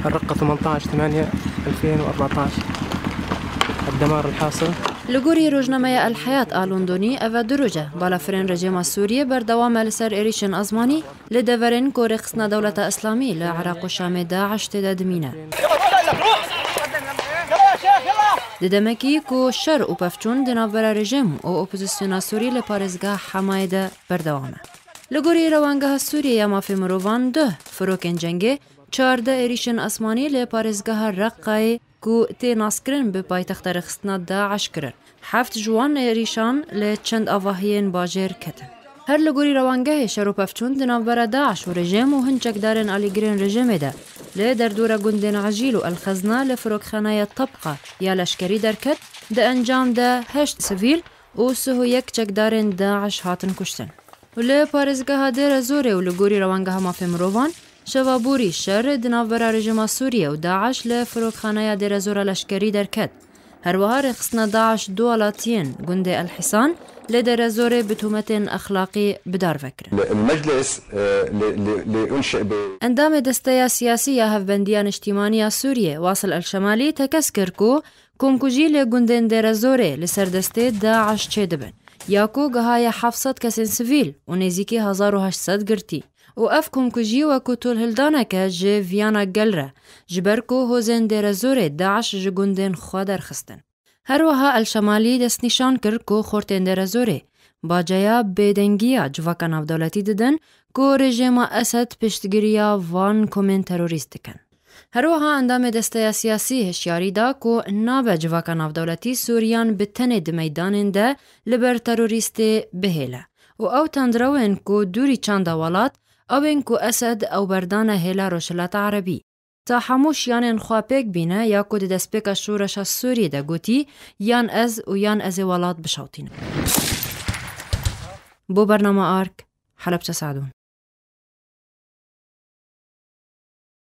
الرقة 18/8/2014. الدمار الحاصل لگوری روزنامه الحیات آلوندونی او دروجه بالافرین رژیم سوریه بردوام لسر ایریشن ازمانی لدورین کو رخصنا دولت اسلامی لعراق و شام داعش تدمینه ددمکی کو شر و پفچون دنابر رژیم و اپوزیسیون سوری لپارزگاه حمایده بردوامه لگوری روانگاه سوریه مافی مروان ده فروکن جنگه 14 ایریشن اسمانی لپارزگاه رقای کو تی ناسکرن به پایتخت رخصنا داعش کرن 7 جوان ایریشان لچند آواهین باجر کتن هر لگوری روانگاه شر و پفچون دنابر داعش و رژیم و هنچک دارن آلیگرین رژیم ده لدر دور گندن عجیل و الخزنه لفروکخانه طبقه یا لشکری درکت ده انجام ده 8 سویل و 31 چکدارن داعش هاتن کشتن و لپارزگاه دیر زوره و لگوری روانگاه مافی مروان شوابوری شر دنابر رژیم سوریه و داعش لفروکخانه دیر زوره لشکری درکت هر وها رخصنا داعش دوالاتين گند الحصان لدر زوره بتهمت اخلاقی بدار فکر المجلس لأنشئ اندام دسته سیاسی هفبندیان اجتماعی سوریه واصل الشمالی تکسکر کو کمکوجی لگندن در زوره لسر دسته داعش چه دبن یاکو گهای 700 کسین سویل و نزیکی 1800 گرتی و اف کمکوجی و کتول هلدانه که جه ویانا گلره جبرکو هوزن در زوره داعش جگندن خوا درخستن هر وها الشمالی دست نشان کرد که خورتن در زوره با جایا بدنگیا جواکان افدولتی ددن که رژیم اسد پشتگیریا وان کومن تروریست کن هر وها اندام دسته سیاسی هشیاری دا که ناب جواکان افدولتی سوریان بتند میدان ده لبر تروریست بهیله و او تندروین که دوری چند ولات اوین کو اسد او بردان هلا روشلات عربی تا حموش یان خواپک بینه یا کو دسپیک شورش سوری ده گوتی یان از و یان از ولات بشوتین بو برنامه آرک حلب تساعدون